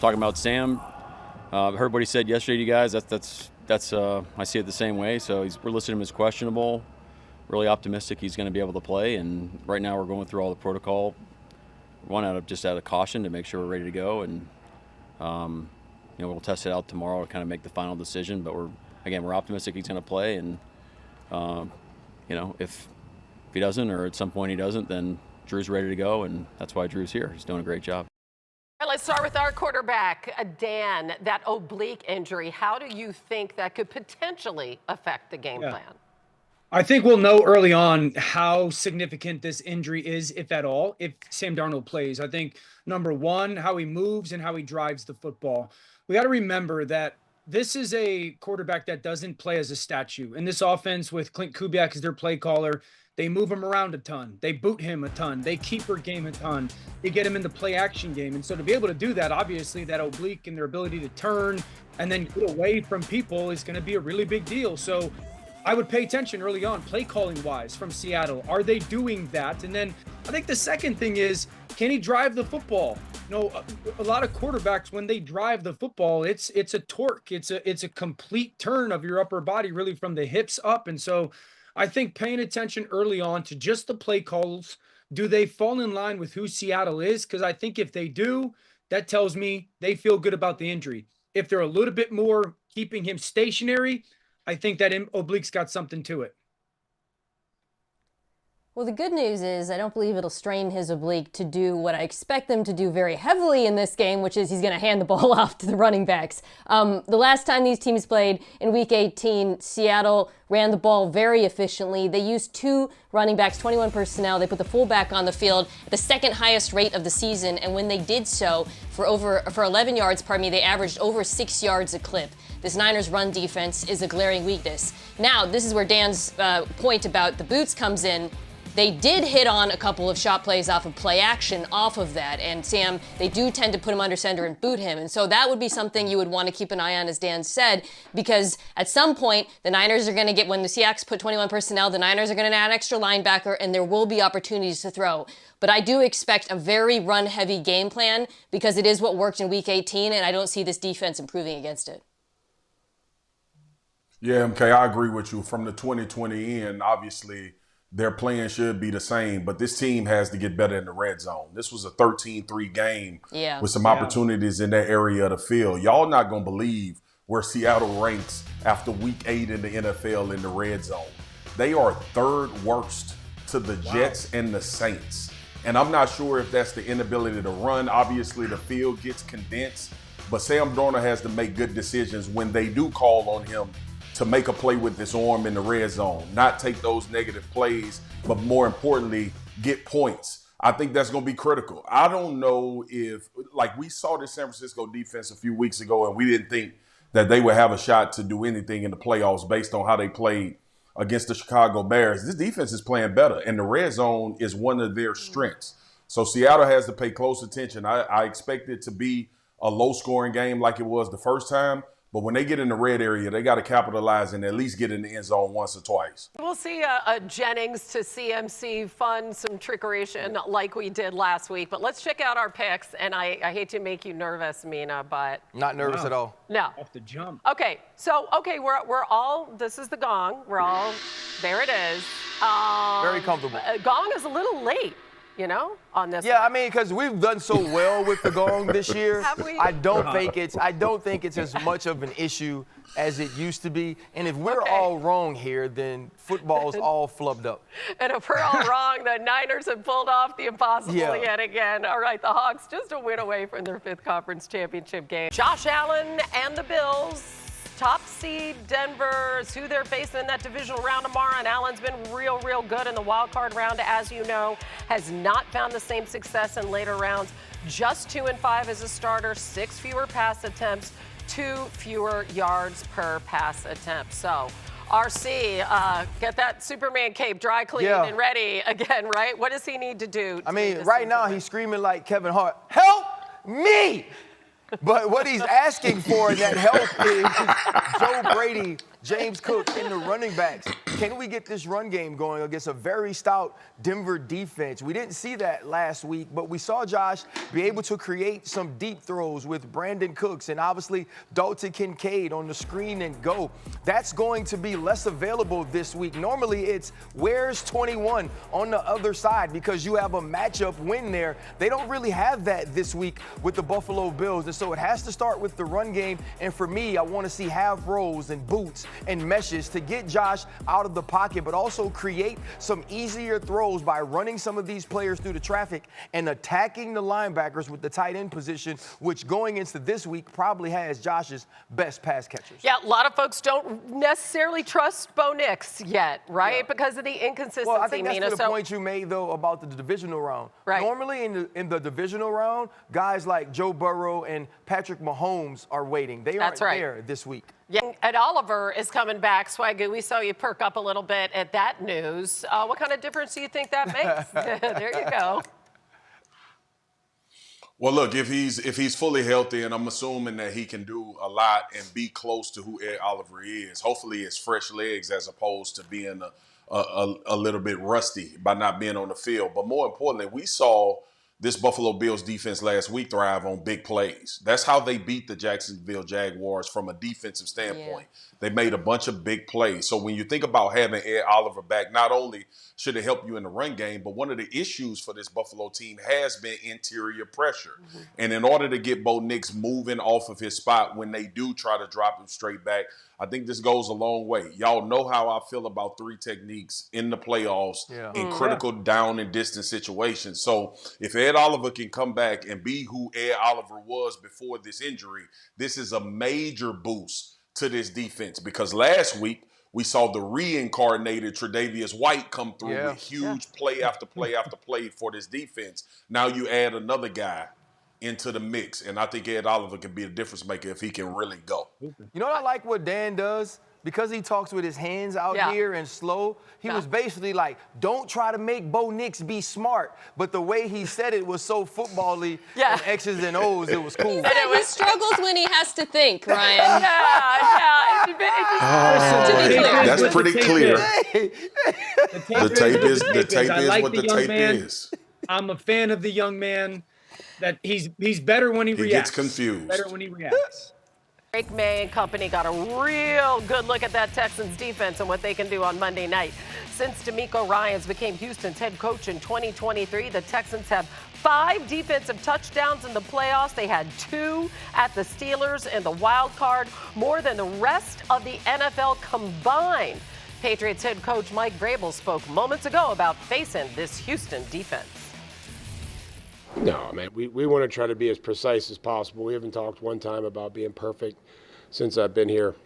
Talking about Sam, heard what he said yesterday to you guys. That's I see it the same way. So we're listing him as questionable. Really optimistic he's going to be able to play. And right now we're going through all the protocol. One out of caution to make sure we're ready to go. And we'll test it out tomorrow to kind of make the final decision. But we're optimistic he's going to play. And if he doesn't, or at some point he doesn't, then Drew's ready to go. And that's why Drew's here. He's doing a great job. All right, let's start with our quarterback, Dan. That oblique injury, how do you think that could potentially affect the game plan? I think we'll know early on how significant this injury is, if at all, if Sam Darnold plays. I think, number one, how he moves and how he drives the football. We got to remember that this is a quarterback that doesn't play as a statue. In this offense with Clint Kubiak as their play caller, they move him around a ton. They boot him a ton. They keeper game a ton. They get him in the play action game. And so to be able to do that, obviously that oblique and their ability to turn and then get away from people is going to be a really big deal. So I would pay attention early on, play calling wise from Seattle. Are they doing that? And then I think the second thing is, can he drive the football? A lot of quarterbacks, when they drive the football, it's a torque. It's a complete turn of your upper body, really from the hips up. And so I think paying attention early on to just the play calls, do they fall in line with who Seattle is? Because I think if they do, that tells me they feel good about the injury. If they're a little bit more keeping him stationary, I think that oblique's got something to it. Well, the good news is I don't believe it'll strain his oblique to do what I expect them to do very heavily in this game, which is he's going to hand the ball off to the running backs. The last time these teams played in Week 18, Seattle ran the ball very efficiently. They used 2 running backs, 21 personnel. They put the fullback on the field at the second highest rate of the season, and when they did so, for 11 yards, they averaged over 6 yards a clip. This Niners run defense is a glaring weakness. Now, this is where Dan's point about the boots comes in. They did hit on a couple of shot plays off of play action off of that. And Sam, they do tend to put him under center and boot him. And so that would be something you would want to keep an eye on, as Dan said, because at some point, the Niners are going to get, when the Seahawks put 21 personnel, the Niners are going to add an extra linebacker, and there will be opportunities to throw. But I do expect a very run-heavy game plan because it is what worked in Week 18, and I don't see this defense improving against it. Yeah, MK, I agree with you. From the 2020 end, obviously, their plan should be the same, but this team has to get better in the red zone. This was a 13-3 game with some opportunities in that area of the field. Y'all not going to believe where Seattle ranks after Week 8 in the NFL in the red zone. They are 3rd worst to the Jets and the Saints. And I'm not sure if that's the inability to run. Obviously, the field gets condensed, but Sam Darnold has to make good decisions when they do call on him to make a play with this arm in the red zone, not take those negative plays, but more importantly, get points. I think that's going to be critical. I don't know if, we saw the San Francisco defense a few weeks ago, and we didn't think that they would have a shot to do anything in the playoffs based on how they played against the Chicago Bears. This defense is playing better, and the red zone is one of their strengths. So Seattle has to pay close attention. I expect it to be a low-scoring game like it was the first time. But when they get in the red area, they got to capitalize and at least get in the end zone once or twice. We'll see a Jennings to CMC fun, some trickeration like we did last week. But let's check out our picks. And I hate to make you nervous, Mina, but not nervous at all. No. Off the jump. Okay. So, we're all, this is the gong. We're all, there it is. Very comfortable. Gong is a little late. On this. Yeah, one. I mean, because we've done so well with the gong this year. Have we? I don't think it's as much of an issue as it used to be. And if we're all wrong here, then football's all flubbed up. And if we're all wrong, the Niners have pulled off the impossible yet again. All right, the Hawks just a win away from their 5th conference championship game. Josh Allen and the Bills. Top seed Denver is who they're facing in that divisional round tomorrow, and Allen's been real good in the wild card round, as you know, has not found the same success in later rounds. Just 2-5 as a starter, 6 fewer pass attempts, 2 fewer yards per pass attempt. So, RC, get that Superman cape dry cleaned and ready again, right? What does he need to do? I mean, right now he's screaming like Kevin Hart, help me! But what he's asking for in that help is Joe Brady James Cook, and the running backs. Can we get this run game going against a very stout Denver defense? We didn't see that last week, but we saw Josh be able to create some deep throws with Brandon Cooks and obviously Dalton Kincaid on the screen and go. That's going to be less available this week. Normally it's where's 21 on the other side because you have a matchup win there. They don't really have that this week with the Buffalo Bills, and so it has to start with the run game. And for me, I want to see half rolls and boots and meshes to get Josh out of the pocket, but also create some easier throws by running some of these players through the traffic and attacking the linebackers with the tight end position, which going into this week probably has Josh's best pass catchers. Yeah, a lot of folks don't necessarily trust Bo Nix yet, right? Yeah. Because of the inconsistency. Well, I think that's the point you made, though, about the divisional round. Right. Normally in the divisional round, guys like Joe Burrow and Patrick Mahomes are waiting. They aren't there this week. Yeah, Ed Oliver is coming back. Swaggy, we saw you perk up a little bit at that news. What kind of difference do you think that makes? There you go. Well, look, if he's fully healthy, and I'm assuming that he can do a lot and be close to who Ed Oliver is, hopefully it's fresh legs as opposed to being a little bit rusty by not being on the field. But more importantly, we saw this Buffalo Bills defense last week thrive on big plays. That's how they beat the Jacksonville Jaguars from a defensive standpoint. Yeah. They made a bunch of big plays. So when you think about having Ed Oliver back, not only should it help you in the run game, but one of the issues for this Buffalo team has been interior pressure. Mm-hmm. And in order to get Bo Nix moving off of his spot when they do try to drop him straight back, I think this goes a long way. Y'all know how I feel about three techniques in the playoffs in critical down and distance situations. So if Ed Oliver can come back and be who Ed Oliver was before this injury, this is a major boost to this defense, because last week we saw the reincarnated Tre'Davious White come through with huge play after play after play for this defense. Now you add another guy into the mix, and I think Ed Oliver can be a difference maker if he can really go. You know what I like what Dan does? Because he talks with his hands out here and slow, he was basically like, don't try to make Bo Nix be smart. But the way he said it was so football-y and X's and O's, it was cool. He said he struggles when he has to think, Ryan. That's pretty clear. The tape is what the tape is. I'm a fan of the young man. That he's better when he reacts. He gets confused. Better when he reacts. Drake May and company got a real good look at that Texans defense and what they can do on Monday night. Since DeMeco Ryans became Houston's head coach in 2023, the Texans have 5 defensive touchdowns in the playoffs. They had 2 at the Steelers in the wild card, more than the rest of the NFL combined. Patriots head coach Mike Vrabel spoke moments ago about facing this Houston defense. No, man, we want to try to be as precise as possible. We haven't talked one time about being perfect since I've been here.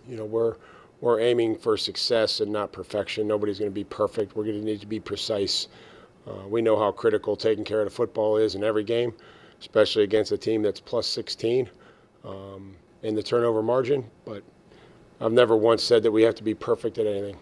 You know, we're aiming for success and not perfection. Nobody's going to be perfect. We're going to need to be precise. We know how critical taking care of the football is in every game, especially against a team that's plus 16 in the turnover margin. But I've never once said that we have to be perfect at anything.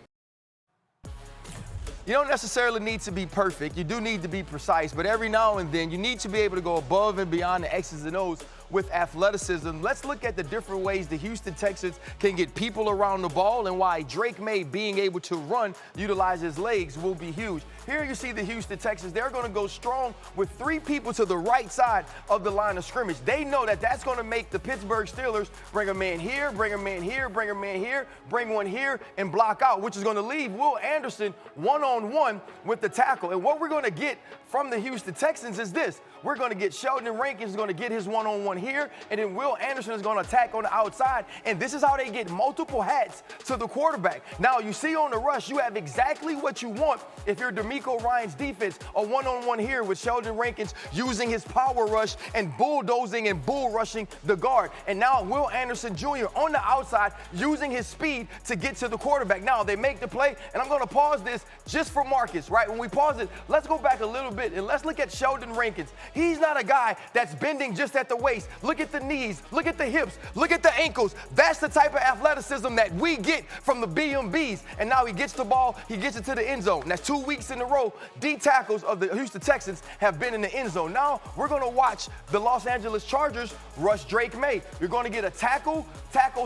You don't necessarily need to be perfect. You do need to be precise, but every now and then you need to be able to go above and beyond the X's and O's with athleticism. Let's look at the different ways the Houston Texans can get people around the ball and why Drake May being able to run, utilize his legs, will be huge. Here you see the Houston Texans. They're going to go strong with 3 people to the right side of the line of scrimmage. They know that that's going to make the Pittsburgh Steelers bring a man here, bring a man here, bring a man here, bring one here, and block out, which is going to leave Will Anderson one-on-one with the tackle. And what we're going to get from the Houston Texans is this. We're going to get Sheldon Rankins is going to get his one-on-one here, and then Will Anderson is going to attack on the outside. And this is how they get multiple hats to the quarterback. Now, you see on the rush, you have exactly what you want if you're DeMeco Ryans' defense. A one-on-one here with Sheldon Rankins using his power rush and bulldozing and bull rushing the guard. And now Will Anderson Jr. on the outside using his speed to get to the quarterback. Now, they make the play, and I'm going to pause this just for Marcus, right? When we pause it, let's go back a little bit, and let's look at Sheldon Rankins. He's not a guy that's bending just at the waist. look at the knees, look at the hips, look at the ankles. That's the type of athleticism that we get from the BMBs. And now he gets the ball, he gets it to the end zone. And that's 2 weeks in a row, D tackles of the Houston Texans have been in the end zone. Now we're going to watch the Los Angeles Chargers rush Drake May. You're going to get a tackle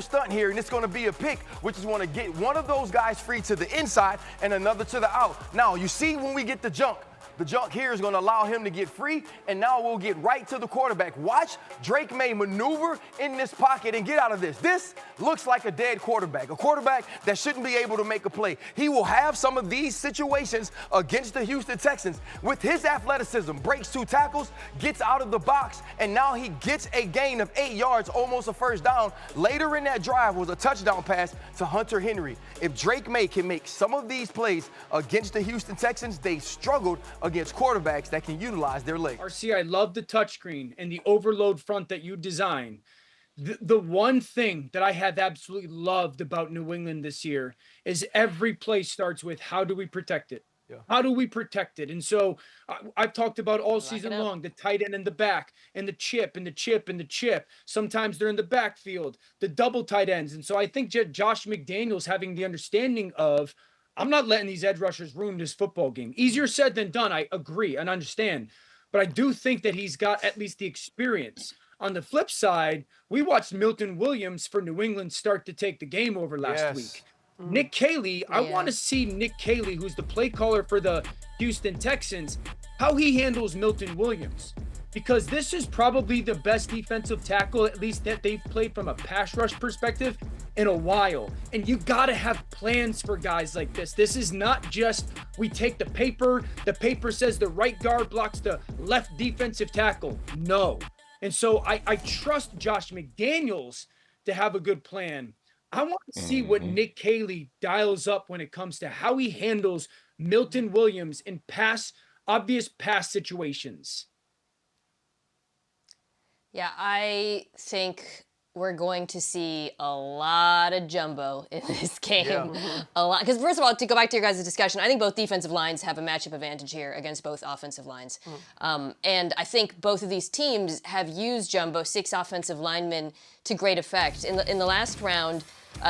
stunt here, and it's going to be a pick, which is going to get one of those guys free to the inside and another to the out. Now, you see when we get the junk here is going to allow him to get free, and now we'll get right to the quarterback. Watch Drake May maneuver in this pocket and get out of this. This looks like a dead quarterback, a quarterback that shouldn't be able to make a play. He will have some of these situations against the Houston Texans. With his athleticism, breaks 2 tackles, gets out of the box, and now he gets a gain of 8 yards, almost a first down. Later in that drive was a touchdown pass to Hunter Henry. If Drake May can make some of these plays against the Houston Texans, they struggled against quarterbacks that can utilize their legs. RC, I love the touchscreen and the overload front that you design. The one thing that I have absolutely loved about New England this year is every play starts with, how do we protect it? Yeah. How do we protect it? And so I've talked about all season long, the tight end in the back and the chip and the chip and the chip. Sometimes they're in the backfield, the double tight ends. And so I think Josh McDaniels having the understanding of, I'm not letting these edge rushers ruin this football game. Easier said than done, I agree and understand. But I do think that he's got at least the experience. On the flip side, we watched Milton Williams for New England start to take the game over last week. Nick Caley, I want to see Nick Caley, who's the play caller for the Houston Texans, how he handles Milton Williams. Because this is probably the best defensive tackle, at least that they've played from a pass rush perspective, in a while. And you got to have plans for guys like this. This is not just, we take the paper says the right guard blocks the left defensive tackle. No. And so I trust Josh McDaniels to have a good plan. I want to see what Nick Caley dials up when it comes to how he handles Milton Williams in obvious pass situations. Yeah, I think we're going to see a lot of jumbo in this game. Yeah. A lot. Because first of all, to go back to your guys' discussion, I think both defensive lines have a matchup advantage here against both offensive lines. And I think both of these teams have used jumbo, 6 offensive linemen, to great effect. In the last round,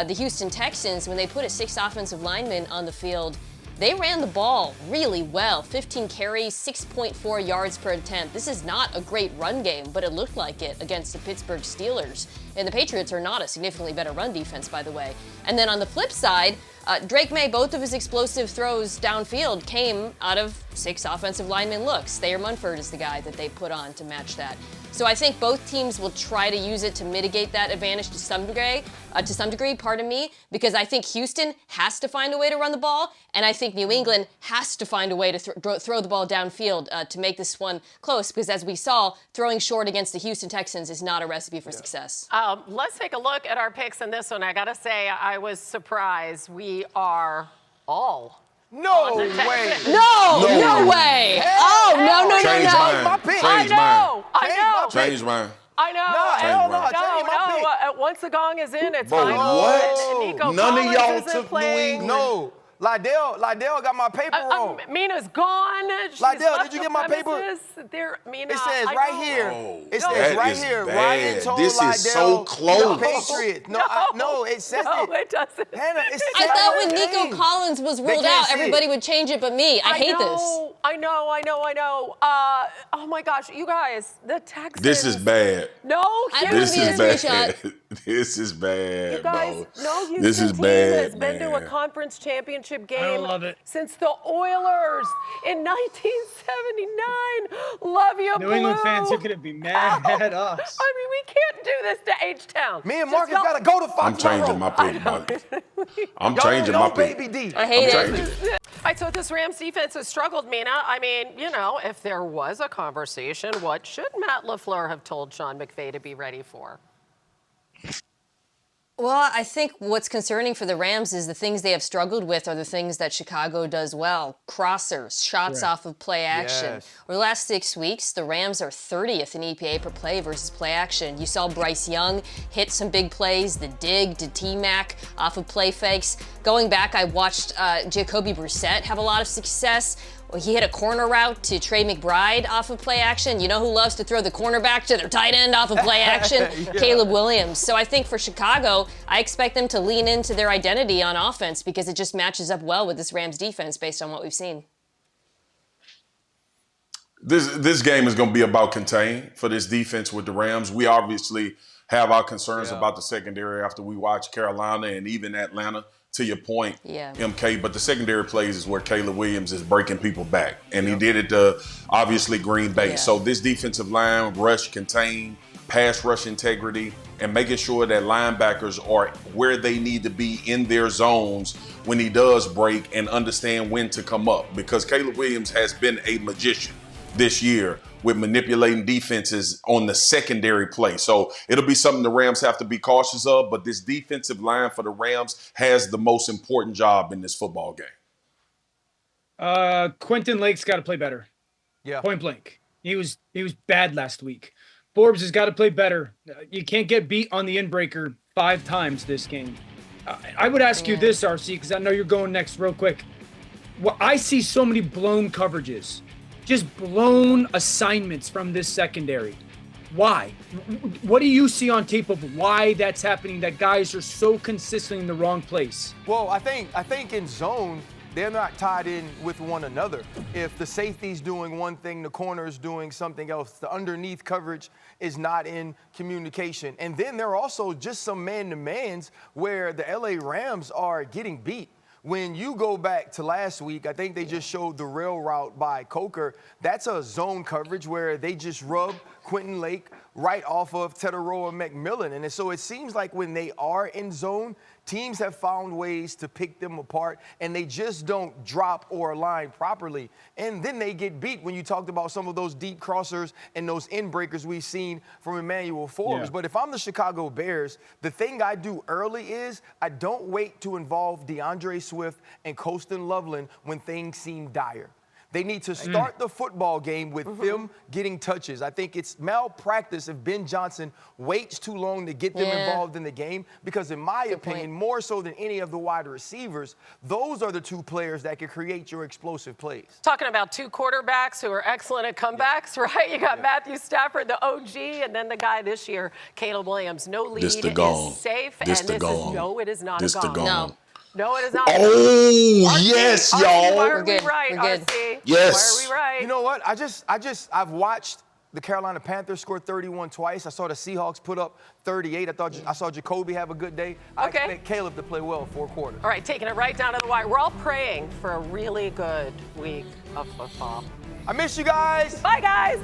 the Houston Texans, when they put a 6 offensive lineman on the field, they ran the ball really well. 15 carries, 6.4 yards per attempt. This is not a great run game, but it looked like it against the Pittsburgh Steelers. And the Patriots are not a significantly better run defense, by the way. And then on the flip side, Drake May, both of his explosive throws downfield came out of 6 offensive lineman looks. Thayer Munford is the guy that they put on to match that. So I think both teams will try to use it to mitigate that advantage to some degree, because I think Houston has to find a way to run the ball, and I think New England has to find a way to throw the ball downfield to make this one close, because as we saw, throwing short against the Houston Texans is not a recipe for success. Let's take a look at our picks in this one. I got to say, I was surprised. We are all No way. No way. Oh, no. Change mine. Change mine. Change mine. I know. Once the gong is in, it's fine. What? Nico None Collins of y'all isn't took playing. New England. No. Lydell got my paper wrong. Mina's gone. Lydell, did you get my paper? Mina, it says right here. It says right here. Bad. Ryan told this Lydell, is so close. The Patriots. No, it says it. No, it doesn't. Hannah, I thought when Nico Collins was ruled out, everybody would change it but me. I hate this. I know. Oh my gosh, you guys, the Texans. This is bad. No, this is bad. This is bad, you guys, bro. no Houston this is team bad, has been to a conference championship game I love it. since the Oilers in 1979. Love you, New England fans are going to be mad at us. I mean, we can't do this to H-Town. Me and Marcus got to go to Fox. I'm changing my pick, buddy. I'm changing my pick. Baby D. I hate it. All right, so this Rams defense has struggled, Mina. I mean, if there was a conversation, what should Matt LaFleur have told Sean McVay to be ready for? Well, I think what's concerning for the Rams is the things they have struggled with are the things that Chicago does well. Crossers, shots off of play action. Yes. Over the last 6 weeks, the Rams are 30th in EPA per play versus play action. You saw Bryce Young hit some big plays, the dig to T-Mac off of play fakes. Going back, I watched Jacoby Brissett have a lot of success He hit a corner route to Trey McBride off of play action. You know who loves to throw the cornerback to their tight end off of play action? Caleb Williams. So I think for Chicago, I expect them to lean into their identity on offense because it just matches up well with this Rams defense based on what we've seen. This game is going to be about contain for this defense with the Rams. We obviously have our concerns about the secondary after we watch Carolina and even Atlanta, to your point, MK. But the secondary plays is where Caleb Williams is breaking people back. And he did it to, obviously, Green Bay. So this defensive line, rush, contain, pass rush integrity, and making sure that linebackers are where they need to be in their zones when he does break and understand when to come up. Because Caleb Williams has been a magician this year with manipulating defenses on the secondary play. So it'll be something the Rams have to be cautious of, but this defensive line for the Rams has the most important job in this football game. Quentin Lake's got to play better. Yeah. Point blank. He was bad last week. Forbes has got to play better. You can't get beat on the in-breaker 5 times this game. I would ask you this, RC, because I know you're going next real quick. Well, I see so many blown coverages. Just blown assignments from this secondary. Why? What do you see on tape of why that's happening, that guys are so consistently in the wrong place? Well, I think in zone, they're not tied in with one another. If the safety's doing one thing, the corner's doing something else. The underneath coverage is not in communication. And then there are also just some man-to-mans where the LA Rams are getting beat. When you go back to last week, I think they just showed the rail route by Coker. That's a zone coverage where they just rub Quentin Lake right off of Teteroa McMillan. And so it seems like when they are in zone, teams have found ways to pick them apart, and they just don't drop or align properly. And then they get beat when you talked about some of those deep crossers and those in-breakers we've seen from Emmanuel Forbes. But if I'm the Chicago Bears, the thing I do early is I don't wait to involve DeAndre Swift and Colston Loveland when things seem dire. They need to start the football game with them getting touches. I think it's malpractice if Ben Johnson waits too long to get them involved in the game because, in my opinion, more so than any of the wide receivers, those are the 2 players that can create your explosive plays. Talking about 2 quarterbacks who are excellent at comebacks, right? You got Matthew Stafford, the OG, and then the guy this year, Caleb Williams. No lead is safe, and this is no, it is not a gong. No, it is not. Oh, yes, y'all. Why are we right, RC? Yes. Why are we right? You know what? I've watched the Carolina Panthers score 31 twice. I saw the Seahawks put up 38. I saw Jacoby have a good day. I expect Caleb to play well 4 quarters. All right, taking it right down to the wire. We're all praying for a really good week of football. I miss you guys. Bye, guys.